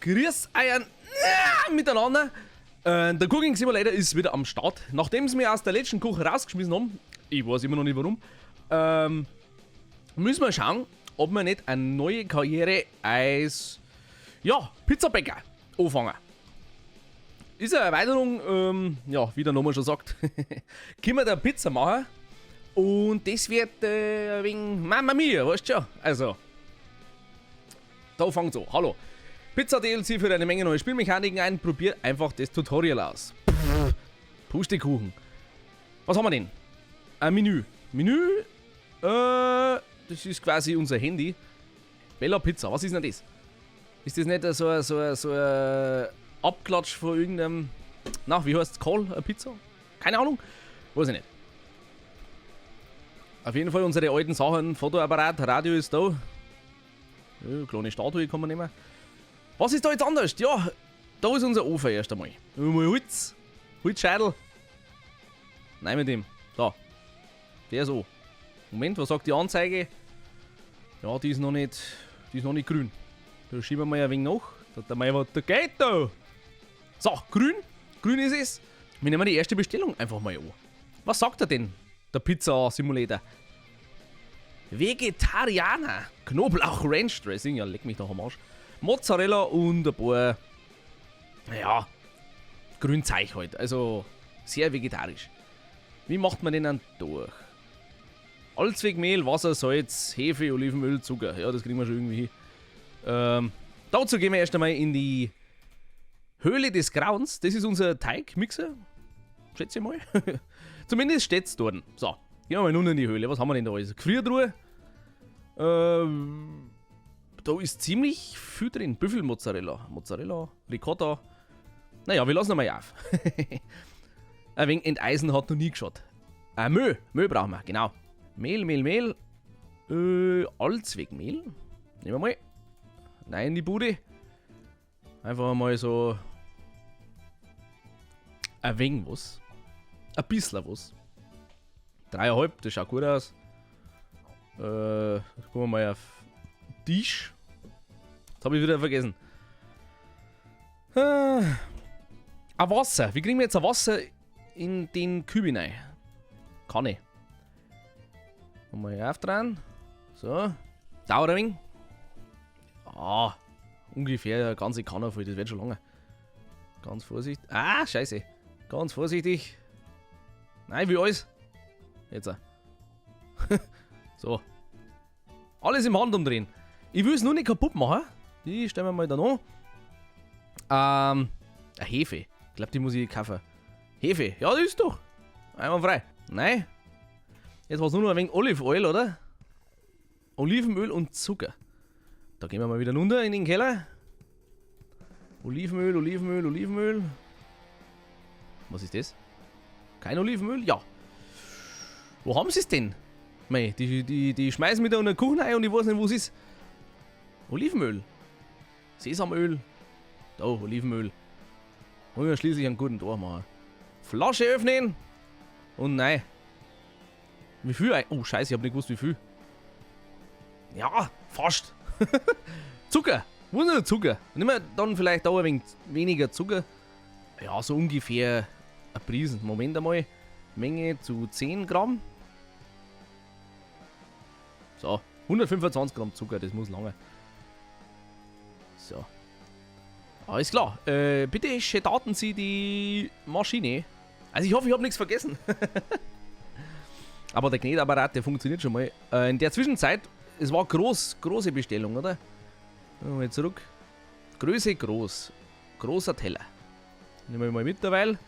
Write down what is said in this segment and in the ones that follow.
Grüß Eiern miteinander. Der Cooking Simulator ist wieder am Start. Nachdem sie mich aus der letzten Küche rausgeschmissen haben, ich weiß immer noch nicht warum, müssen wir schauen, ob wir nicht eine neue Karriere als Pizzabäcker anfangen. Ist eine Erweiterung, wie der Name schon sagt, können wir da Pizza machen und das wird ein wenig Mamma Mia, weißt du schon? Also, da fängt so. Hallo. Pizza DLC für eine Menge neue Spielmechaniken ein. Probiert einfach das Tutorial aus. Pustekuchen. Was haben wir denn? Ein Menü. Das ist quasi unser Handy. Bella Pizza. Was ist denn das? Ist das nicht so ein Abklatsch von irgendeinem. Wie heißt es? Call? Pizza? Keine Ahnung. Weiß ich nicht. Auf jeden Fall unsere alten Sachen. Fotoapparat, Radio ist da. Ja, kleine Statue kann man nehmen. Was ist da jetzt anders? Ja, da ist unser Ofen erst einmal. Mal Holzscheitel. Nein, mit dem. Da. Der so. Moment, was sagt die Anzeige? Ja, die ist noch nicht grün. Da schieben wir mal ein wenig nach. Da mal was, da geht da. So, grün. Grün ist es. Wir nehmen die erste Bestellung einfach mal an. Was sagt er denn, der Pizza-Simulator? Vegetarianer. Knoblauch Ranch Dressing. Ja, leck mich doch am Arsch. Mozzarella und ein paar, Grünzeug halt. Also sehr vegetarisch. Wie macht man den dann durch? Allzweckmehl, Wasser, Salz, Hefe, Olivenöl, Zucker. Ja, das kriegen wir schon irgendwie hin. Dazu gehen wir erst einmal in die Höhle des Grauens. Das ist unser Teigmixer. Schätze ich mal. Zumindest steht es dort. So, gehen wir mal nun in die Höhle. Was haben wir denn da alles? Gefriertruhe. Da ist ziemlich viel drin. Büffelmozzarella, Mozzarella, Ricotta. Naja, wir lassen ihn mal auf. Ein wenig enteisen hat noch nie geschaut. Mehl brauchen wir, genau. Mehl. Allzweckmehl. Nehmen wir mal. Nein, in die Bude. Einfach mal so. Ein wenig was. Ein bisschen was. 3,5, das schaut gut aus. Gucken wir mal auf Tisch. Jetzt habe ich wieder vergessen. Ein Wasser. Wie kriegen wir jetzt ein Wasser in den Kübel rein? Kann ich. Mal aufdrehen. So. Dauert ein wenig. Ungefähr eine ganze Kanne voll. Das wird schon lange. Ganz vorsichtig. Scheiße. Ganz vorsichtig. Nein, wie alles. Jetzt. So. Alles im Handumdrehen. Ich will es nur nicht kaputt machen. Die stellen wir mal da noch. Eine Hefe. Ich glaube, die muss ich kaufen. Hefe. Ja, das ist doch. Einmal frei. Nein. Jetzt war es nur noch ein wenig Olivenöl, oder? Olivenöl und Zucker. Da gehen wir mal wieder runter in den Keller. Olivenöl. Was ist das? Kein Olivenöl? Ja. Wo haben sie es denn? Mei, die schmeißen mich da in den Kuchen rein und ich weiß nicht, wo es ist. Olivenöl. Sesamöl. Da, Olivenöl. Und wir schließlich einen guten Tag machen. Flasche öffnen. Und nein. Wie viel? Oh, scheiße, ich hab nicht gewusst, wie viel. Ja, fast. Zucker. Wo ist denn der Zucker? Nehmen wir dann vielleicht da ein wenig weniger Zucker. Ja, so ungefähr ein Prisen. Moment einmal. Menge zu 10 Gramm. So, 125 Gramm Zucker, das muss lange. So. Alles klar. Bitte starten Sie die Maschine. Also ich hoffe, ich habe nichts vergessen. Aber der Knetapparat, der funktioniert schon mal. In der Zwischenzeit, es war große Bestellung, oder? Mal zurück. Größe groß. Großer Teller. Nehmen wir mal mit derweil.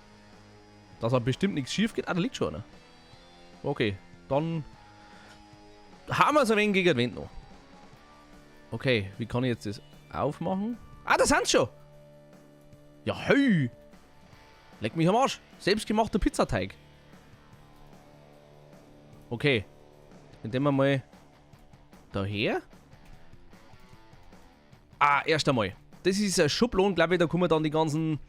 Dass halt bestimmt nichts schief geht. Da liegt schon einer. Okay, dann haben wir es ein wenig gegen den Wind noch. Okay, wie kann ich jetzt das aufmachen? Da sind sie schon! Ja, hey! Leck mich am Arsch. Selbstgemachter Pizzateig. Okay. Dann nehmen wir mal daher. Erst einmal. Das ist ein Schublon, glaube ich, da kommen dann die ganzen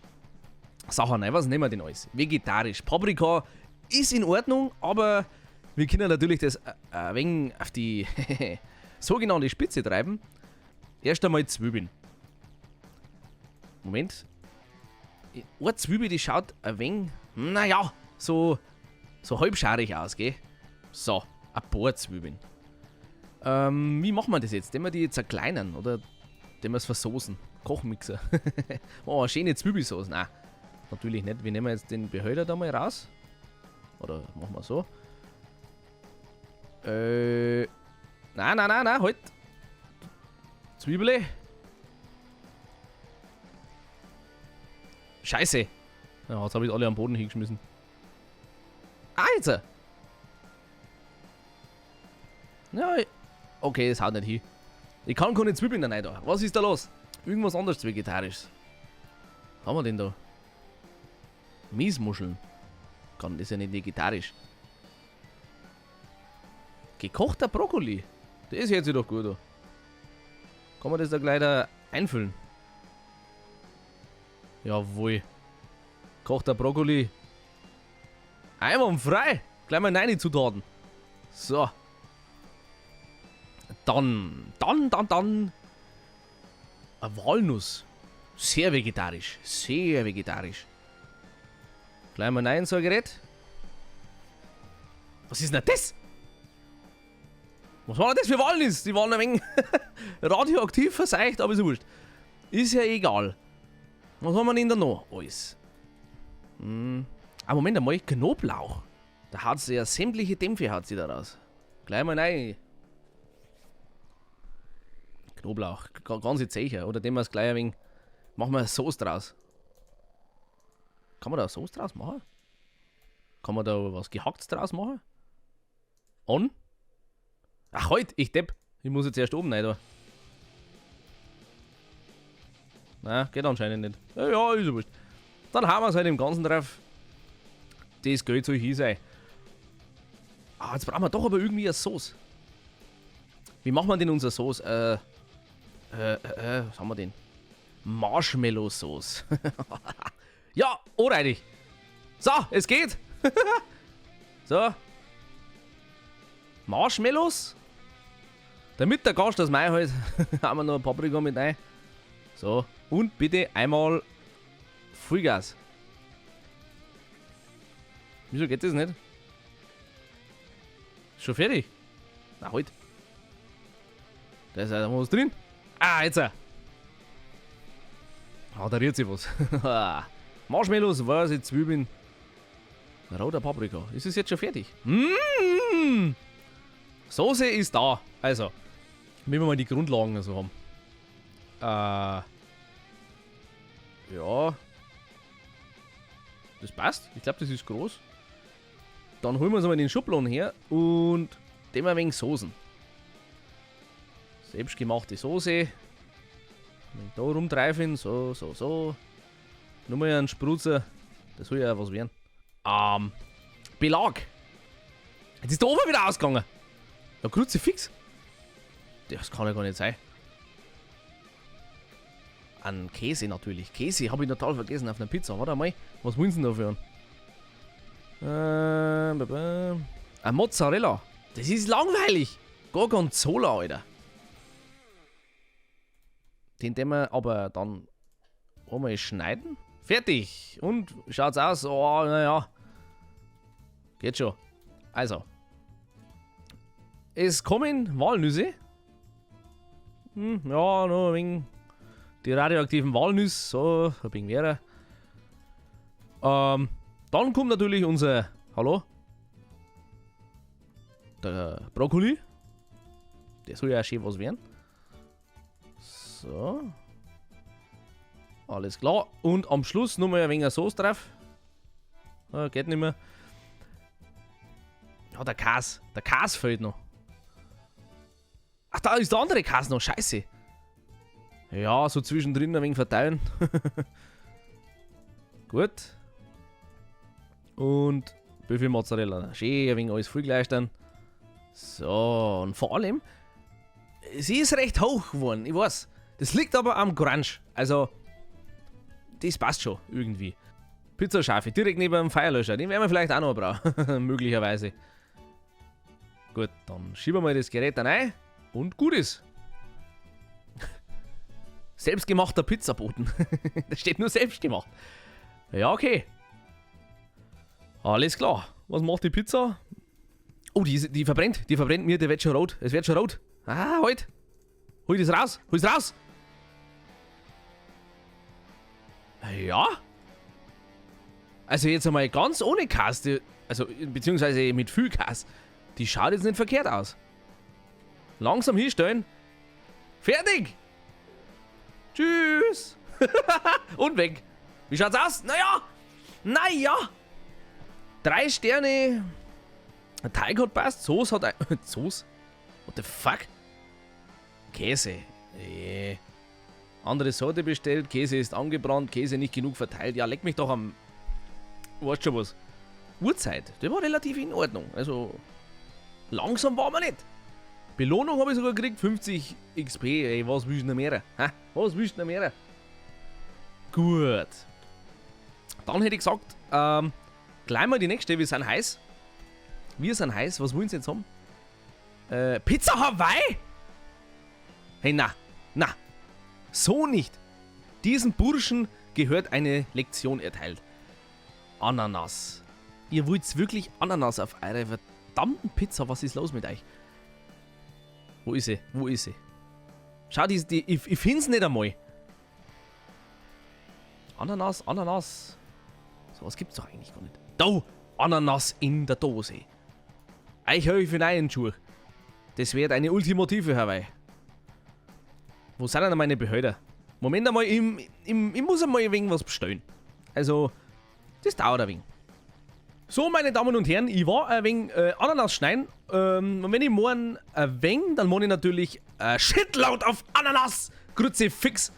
Sachen rein. Was nehmen wir denn alles? Vegetarisch. Paprika ist in Ordnung, aber wir können natürlich das ein wenig auf die sogenannte Spitze treiben. Erst einmal Zwiebeln. Moment. Eine Zwiebel, die schaut ein wenig, naja, so halbscharig aus, gell? So, ein paar Zwiebeln. Wie machen wir das jetzt? Den wir die jetzt zerkleinern oder den wir es versoßen? Kochmixer. Oh, eine schöne Zwiebelsauce. Nein, natürlich nicht. Wir nehmen jetzt den Behälter da mal raus. Oder machen wir so. Nein, halt. Zwiebele. Scheiße. Ja, jetzt habe ich alle am Boden hingeschmissen. Ah, jetzt. Ja, okay, das haut nicht hin. Ich kann keine Zwiebeln da rein da. Was ist da los? Irgendwas anderes Vegetarisches. Was haben wir denn da? Miesmuscheln. Das ist ja nicht vegetarisch. Gekochter Brokkoli. Das hört sich doch gut an. Kann man das da gleich da einfüllen? Jawohl. Kochter Brokkoli. Einwandfrei. Gleich mal rein Zutaten. So. Dann. Eine Walnuss. Sehr vegetarisch. Sehr vegetarisch. Gleich mal rein, so ein Gerät. Was ist denn das? Was war denn das für Walnuss? Die waren ein wenig radioaktiv verseucht, aber ist wurscht. Ist ja egal. Was haben wir denn da noch? Alles. Moment einmal, Knoblauch. Da hat sie ja sämtliche Dämpfe hat sie da raus. Gleich mal rein. Knoblauch, ganz sicher. Oder dem wir es gleich ein wenig. Machen wir eine Sauce draus. Kann man da eine Sauce draus machen? Kann man da was Gehacktes draus machen? On? Ach halt, ich depp. Ich muss jetzt erst oben rein da. Nein, geht anscheinend nicht. Ja, ist ja wurscht. Dann haben wir es halt im Ganzen drauf. Das Geld soll hier sein. Ah, jetzt brauchen wir doch aber irgendwie eine Sauce. Wie machen wir denn unsere Sauce? Was haben wir denn? Marshmallow-Sauce. Ja, alrighty. So, es geht. So. Marshmallows. Damit der Gast das Mai halt, haben wir noch Paprika mit rein. So, und bitte einmal Vollgas. Wieso geht das nicht? Schon fertig? Na halt. Da ist ja was drin. Ah, jetzt. Ah, da rührt sich was. Marshmallows, weiße Zwiebeln. Roter Paprika. Ist es jetzt schon fertig? Soße ist da. Also, wenn wir mal die Grundlagen so haben. Ja. Das passt. Ich glaube, das ist groß. Dann holen wir uns mal den Schubladen her und dem ein wenig Soßen. Selbstgemachte Soße. Da rumtreifen. So. Nur mal einen Sprutzer. Das soll ja was werden. Belag. Jetzt ist der Ofen wieder ausgegangen. Ja, Kruzifix. Das kann ja gar nicht sein. An Käse natürlich. Käse habe ich total vergessen auf einer Pizza. Warte mal. Was wollen Sie denn dafür? Ein Mozzarella. Das ist langweilig. Gorgonzola, Alter. Den wir aber dann einmal schneiden. Fertig. Und schaut's aus. Oh, naja. Geht schon. Also. Es kommen Walnüsse. Ja, noch ein wenig. Die radioaktiven Walnüsse. So, ein wenig wäre. Dann kommt natürlich unser. Hallo? Der Brokkoli. Der soll ja schön was werden. So. Alles klar. Und am Schluss nochmal ein wenig Sauce drauf. Geht nicht mehr. Ja, der Käse. Der Käse fehlt noch. Ach, da ist der andere Käse noch. Scheiße. Ja, so zwischendrin ein wenig verteilen. Gut. Und Büffel Mozzarella. Schön ein wenig alles vollgleistern. So, und vor allem, sie ist recht hoch geworden, ich weiß. Das liegt aber am Crunch. Also, das passt schon irgendwie. Pizzaschafe direkt neben dem Feuerlöscher. Den werden wir vielleicht auch noch brauchen. Möglicherweise. Gut, dann schieben wir mal das Gerät dann ein. Und gut ist. Selbstgemachter Pizzaboten. Da steht nur selbstgemacht. Ja, okay. Alles klar. Was macht die Pizza? Oh, die verbrennt. Die verbrennt mir, der wird schon rot. Es wird schon rot. Ah, halt. Hol das raus. Hol das raus. Ja. Also jetzt einmal ganz ohne Käse. Also, beziehungsweise mit viel Käse. Die schaut jetzt nicht verkehrt aus. Langsam hinstellen. Fertig. Tschüss. Und weg. Wie schaut's aus? Naja. 3 Sterne. Der Teig hat passt. Soße hat ein... Soße? What the fuck? Käse. Andere Sorte bestellt. Käse ist angebrannt. Käse nicht genug verteilt. Ja, leck mich doch am... Weißt schon was? Uhrzeit. Der war relativ in Ordnung. Also... Langsam war man nicht. Belohnung habe ich sogar gekriegt. 50 XP. Ey, was willst du noch mehr? Ha? Was willst du noch mehr? Gut. Dann hätte ich gesagt, gleich mal die nächste. Wir sind heiß. Was wollen sie jetzt haben? Pizza Hawaii? Hey, na. So nicht. Diesem Burschen gehört eine Lektion erteilt. Ananas. Ihr wollt wirklich Ananas auf eure verdammten Pizza? Was ist los mit euch? Wo ist sie? Schau, ich find's nicht einmal. Ananas. So was gibt's doch eigentlich gar nicht. Da! Ananas in der Dose. Ich höre für einen Schuh. Das wird eine ultimative Hawaii. Wo sind denn meine Behälter? Moment einmal, ich muss einmal ein wenig was bestellen. Also, das dauert ein wenig. So, meine Damen und Herren, ich war ein wenig Ananas schneiden. Und wenn ich morgen ein wenig, dann meine ich natürlich Shitload auf Ananas. Grütze fix.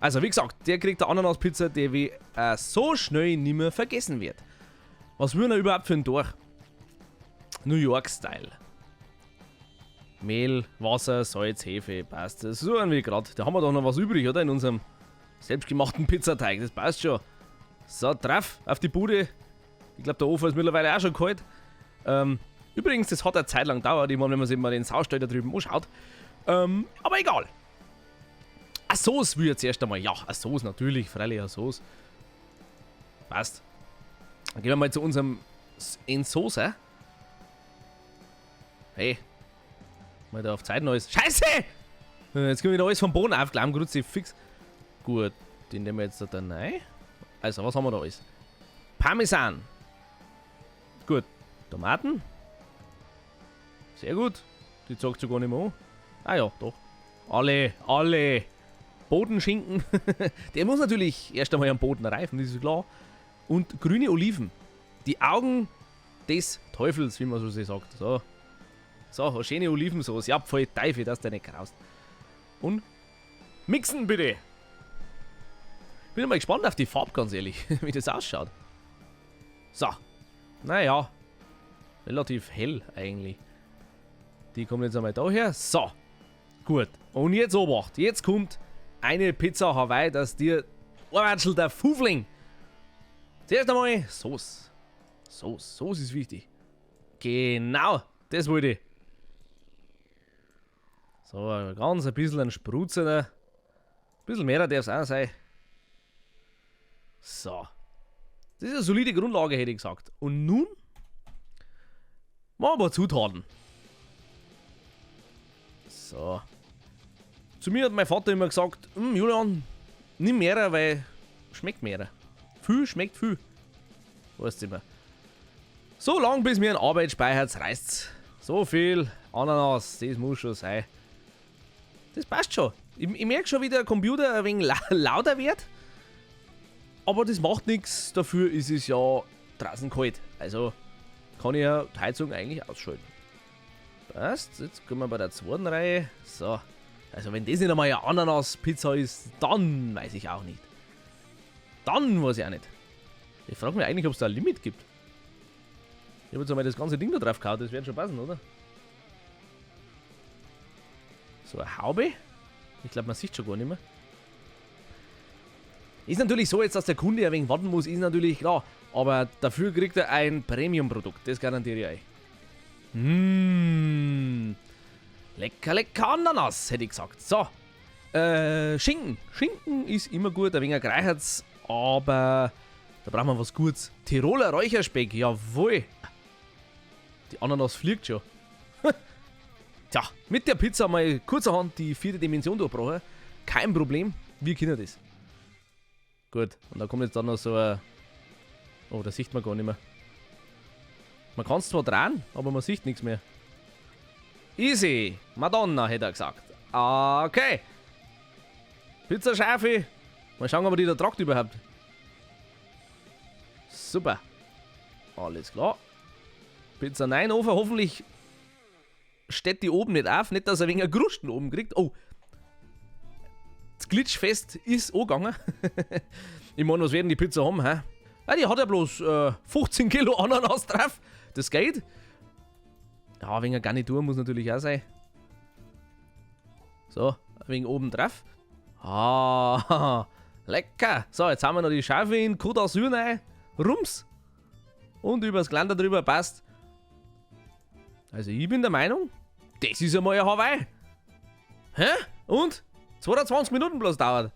Also, wie gesagt, der kriegt eine Ananas-Pizza, die wie so schnell nicht mehr vergessen wird. Was will er überhaupt für ein Dorf? New York-Style. Mehl, Wasser, Salz, Hefe, passt. Das suchen wir gerade. Da haben wir doch noch was übrig, oder? In unserem selbstgemachten Pizzateig. Das passt schon. So, drauf auf die Bude. Ich glaube, der Ofen ist mittlerweile auch schon kalt. Übrigens, das hat eine Zeit lang gedauert. Ich meine, wenn man sich mal den Saustall da drüben anschaut. Aber egal. Eine Sauce will ich jetzt erst einmal. Ja, eine Sauce natürlich. Freilich eine Sauce. Passt. Dann gehen wir mal zu unserem Soße. Hey. Mal da auf Zeit Neues. Scheiße! Jetzt können wir wieder alles vom Boden aufklappen. Grüezi fix. Gut. Den nehmen wir jetzt da rein. Also, was haben wir da alles? Parmesan. Gut. Tomaten. Sehr gut. Die zeigt sogar nicht mehr an. Ah ja, doch. Alle. Bodenschinken. Der muss natürlich erst einmal am Boden reifen, das ist klar. Und grüne Oliven. Die Augen des Teufels, wie man so sagt. So, eine schöne Olivensauce. Ja, voll Teufel, dass der nicht kraust. Und mixen bitte. Bin mal gespannt auf die Farbe, ganz ehrlich, wie das ausschaut. So. Naja. Relativ hell eigentlich. Die kommen jetzt einmal daher. So. Gut. Und jetzt Obacht. Jetzt kommt eine Pizza Hawaii, dass dir Ohrwatschel der Fufling. Zuerst einmal Sauce. Sauce ist wichtig. Genau. Das wollte ich. So, ganz ein bisschen ein Sprutzer. Ein bisschen mehr darf es auch sein. So. Das ist eine solide Grundlage, hätte ich gesagt. Und nun machen wir Zutaten. So. Zu mir hat mein Vater immer gesagt, Julian, nimm mehr, weil schmeckt mehr. Viel schmeckt viel. Weißt du immer. So lang, bis mir ein Arbeit speichert, reißt's. So viel Ananas, das muss schon sein. Das passt schon. Ich merke schon, wie der Computer ein wenig lauter wird. Aber das macht nichts, dafür ist es ja draußen kalt. Also kann ich ja die Heizung eigentlich ausschalten. Passt, jetzt kommen wir bei der zweiten Reihe. So, also wenn das nicht einmal eine Ananas-Pizza ist, dann weiß ich auch nicht. Dann weiß ich auch nicht. Ich frage mich eigentlich, ob es da ein Limit gibt. Ich habe jetzt einmal das ganze Ding da drauf gehauen, das wird schon passen, oder? So eine Haube. Ich glaube, man sieht schon gar nicht mehr. Ist natürlich so, jetzt, dass der Kunde ein wenig warten muss, ist natürlich klar. Aber dafür kriegt er ein Premium-Produkt, das garantiere ich euch. Lecker Ananas, hätte ich gesagt. So, Schinken. Schinken ist immer gut, ein wenig gereichert's, aber da brauchen wir was Gutes. Tiroler Räucherspeck, jawohl. Die Ananas fliegt schon. Tja, mit der Pizza mal kurzerhand die 4. Dimension durchbrochen. Kein Problem, wir können das. Gut, und da kommt jetzt dann noch so ein... Oh, das sieht man gar nicht mehr. Man kann es zwar drehen, aber man sieht nichts mehr. Easy, Madonna, hätte er gesagt. Okay. Pizza Schärfe. Mal schauen, ob er die da tragt überhaupt. Super. Alles klar. Pizza 9 Ofen. Hoffentlich steht die oben nicht auf. Nicht, dass er wegen Krusten oben kriegt. Oh. Das Glitchfest ist angegangen. Ich meine, was werden die Pizza haben, hä? Ja, die hat ja bloß 15 Kilo Ananas drauf. Das geht. Ja, ein wenig Garnitur muss natürlich auch sein. So, ein wenig oben drauf. Ah, lecker. So, jetzt haben wir noch die Schärfe in Côte d'Azur rein. Rums. Und übers Geländer drüber passt. Also ich bin der Meinung, das ist einmal ein Hawaii. Hä? Und? 22 Minuten bloß dauert.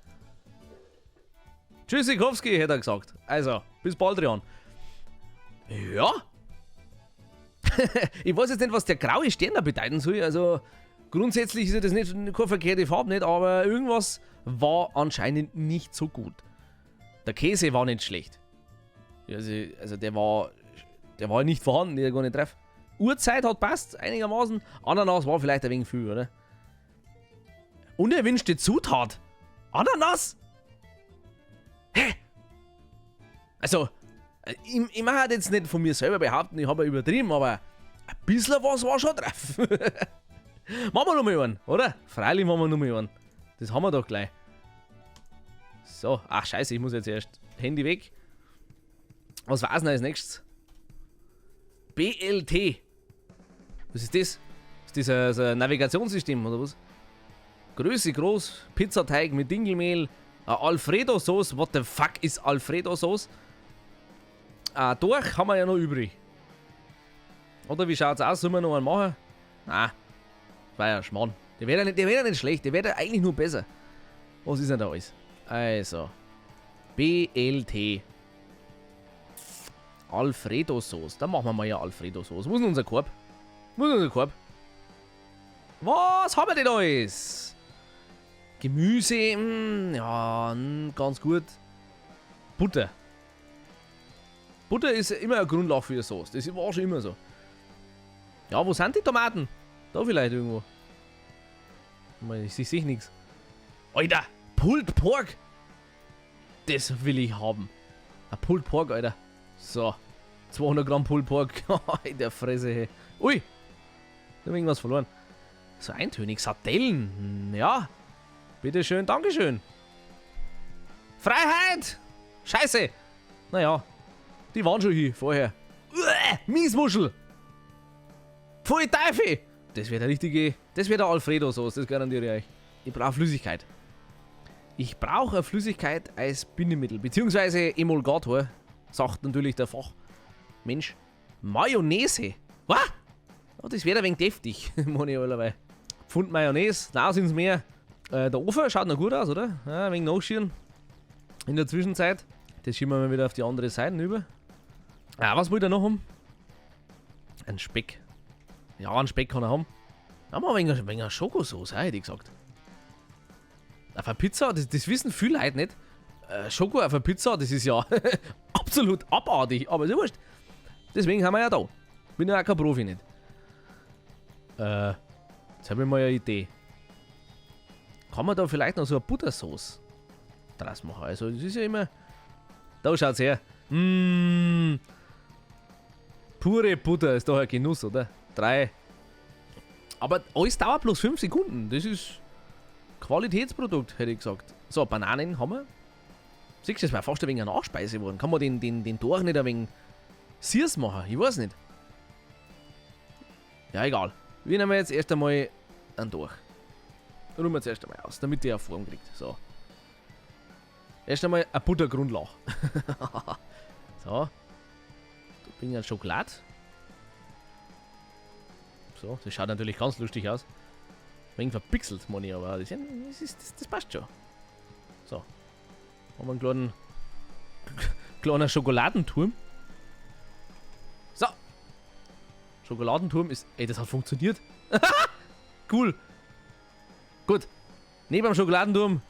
Tschüssikowski, hätte er gesagt. Also, bis bald, Rian. Ja. Ich weiß jetzt nicht, was der graue Stern da bedeuten soll. Also, grundsätzlich ist ja das nicht keine verkehrte Farbe, nicht, aber irgendwas war anscheinend nicht so gut. Der Käse war nicht schlecht. Also der war nicht vorhanden, der gar nicht drauf. Uhrzeit hat passt, einigermaßen. Ananas war vielleicht ein wenig viel, oder? Unerwünschte Zutat. Ananas? Hä? Also, ich mache jetzt nicht von mir selber behaupten, ich habe übertrieben, aber ein bisschen was war schon drauf. Machen wir nochmal einen, oder? Freilich machen wir nochmal einen. Das haben wir doch gleich. So, ach scheiße, ich muss jetzt erst Handy weg. Was war's denn als nächstes? BLT. Was ist das? Ist das ein Navigationssystem oder was? Größe groß, Pizzateig mit Dinkelmehl, Alfredo-Sauce. What the fuck ist Alfredo-Sauce? Durch haben wir ja noch übrig. Oder wie schaut's aus? Sollen wir noch einen machen? Nein. Das war ja Schmarrn. Der wäre ja nicht schlecht, der wäre ja eigentlich nur besser. Was ist denn da alles? Also. BLT. Alfredo-Sauce. Dann machen wir mal ja Alfredo-Sauce. Wo ist denn unser Korb? Wo ist unser Korb? Was haben wir denn alles? Gemüse. Ja, ganz gut. Butter. Butter ist immer eine Grundlage für eine Sauce. Das war schon immer so. Ja, wo sind die Tomaten? Da vielleicht irgendwo. Ich sehe nichts. Alter, Pulled Pork. Das will ich haben. Ein Pulled Pork, Alter. So. 200 Gramm Pulled Pork. In der Fresse, hey. Ui. Ich habe irgendwas verloren. So eintönig. Sardellen. Ja. Bitteschön, Dankeschön. Freiheit. Scheiße. Naja. Die waren schon hier vorher. Miesmuschel. Pfui Teufel. Das wäre der richtige. Das wäre der Alfredo-Sauce. Das garantiere ich euch. Ich brauche Flüssigkeit. Ich brauche eine Flüssigkeit als Bindemittel. Beziehungsweise Emulgator. Sagt natürlich der Fachmensch. Mayonnaise. Was? Oh, das wäre ein wenig deftig. Money Pfund Mayonnaise. Raus ins Meer. Der Ofen schaut noch gut aus, oder? Ja, ein wenig nachschieren. In der Zwischenzeit. Das schieben wir mal wieder auf die andere Seite über. Was wollte er noch haben? Ein Speck. Ja, einen Speck kann er haben. Haben wir ein wenig Schokosauce, hätte ich gesagt. Auf einer Pizza, das wissen viele Leute nicht. Schoko auf einer Pizza, das ist ja absolut abartig, aber ist ja wurscht. Deswegen haben wir ja da. Bin ja auch kein Profi nicht. Jetzt habe ich mal eine Idee. Kann man da vielleicht noch so eine Buttersauce draus machen? Also, das ist ja immer. Da schaut's her. Pure Butter ist doch ein Genuss, oder? 3. Aber alles dauert bloß 5 Sekunden. Das ist Qualitätsprodukt, hätte ich gesagt. So, Bananen haben wir. Siehst du, das wäre fast ein wenig eine Nachspeise geworden. Kann man den Dorch nicht ein wenig Siers machen? Ich weiß nicht. Ja, egal. Wir nehmen jetzt erst einmal einen Dorch. Ruhen wir jetzt erst einmal aus, damit der eine Form kriegt. So. Erst einmal eine Buttergrundlage. So. Da bin ich ein Schokolade. So, das schaut natürlich ganz lustig aus. Wegen verpixelt, meine ich, aber das passt schon. So. Haben wir einen kleinen Schokoladenturm. So. Schokoladenturm ist... Ey, das hat funktioniert. Cool. Gut. Neben dem Schokoladenturm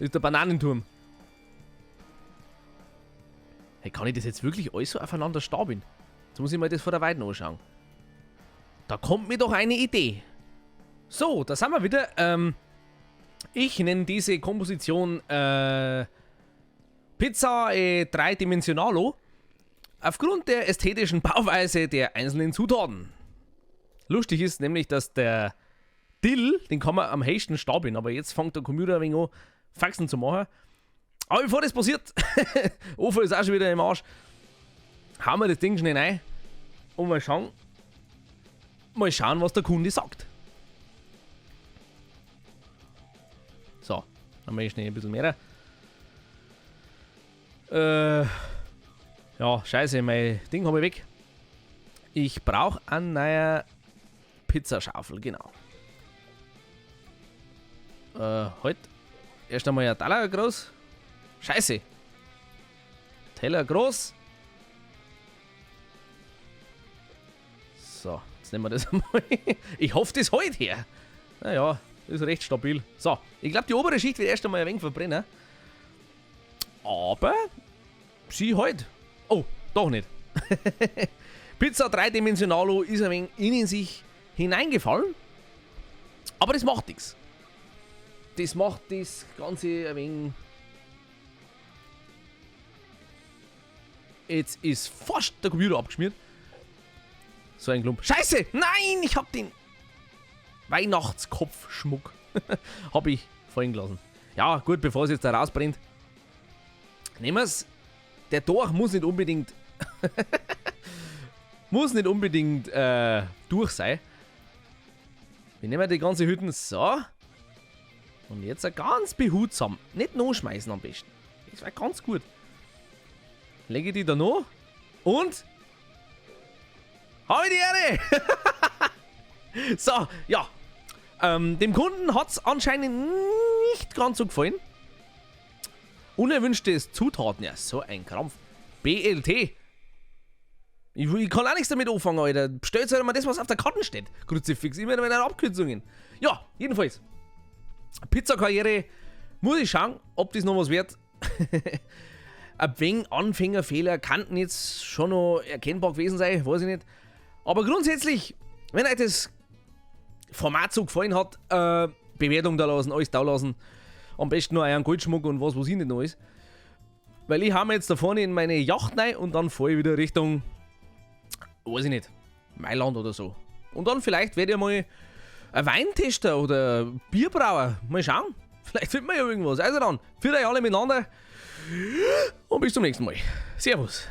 ist der Bananenturm. Hey, kann ich das jetzt wirklich alles so aufeinander stapeln? Jetzt muss ich mal das von der Weiden anschauen. Da kommt mir doch eine Idee. So, da sind wir wieder. Ich nenne diese Komposition Pizza Dreidimensionalo aufgrund der ästhetischen Bauweise der einzelnen Zutaten. Lustig ist nämlich, dass der Dill, den kann man am höchsten stapeln, aber jetzt fängt der Computer ein wenig an, Faxen zu machen. Aber bevor das passiert, Ofen ist auch schon wieder im Arsch, hauen wir das Ding schnell rein und mal schauen, was der Kunde sagt. So, dann mache ich schnell ein bisschen mehr. Ja, scheiße, mein Ding habe ich weg. Ich brauche eine neue Pizzaschaufel, genau. Halt. Erst einmal ein Teller groß. Scheiße. Teller groß. So, jetzt nehmen wir das einmal. Ich hoffe, das hält her. Naja, ist recht stabil. So, ich glaube, die obere Schicht wird erst einmal ein wenig verbrennen. Aber sie hält. Oh, doch nicht. Pizza Dreidimensionalo ist ein wenig in sich hineingefallen. Aber das macht nichts. Das macht das Ganze ein wenig. Jetzt ist fast der Computer abgeschmiert. So ein Klump. Scheiße! Nein, ich hab den Weihnachtskopfschmuck. Hab ich fallen gelassen. Ja, gut, bevor es jetzt da rausbrennt. Nehmen wir es. Der Dorf muss nicht unbedingt. Durch sein. Wir nehmen die ganze Hütten so. Und jetzt ganz behutsam. Nicht nachschmeißen am besten. Das war ganz gut. Lege die da noch. Und. Hau die Erde! So, ja. Dem Kunden hat es anscheinend nicht ganz so gefallen. Unerwünschtes Zutaten. Ja, so ein Krampf. BLT. Ich kann auch nichts damit anfangen, Alter. Bestellt halt mal das, was auf der Karte steht. Kruzifix. Immer mit einer Abkürzungen. Ja, jedenfalls. Pizzakarriere. Muss ich schauen, ob das noch was wird. Ein wenig Anfängerfehler könnten jetzt schon noch erkennbar gewesen sein. Weiß ich nicht. Aber grundsätzlich, wenn euch das Format so gefallen hat, Bewertung da lassen, alles da lassen. Am besten noch einen Goldschmuck und was ich nicht noch ist. Weil ich habe mir jetzt da vorne in meine Yacht rein und dann fahre ich wieder Richtung, weiß ich nicht, Mailand oder so. Und dann vielleicht werde ich mal ein Weintester oder Bierbrauer. Mal schauen. Vielleicht findet man ja irgendwas. Also dann, für euch alle miteinander und bis zum nächsten Mal. Servus.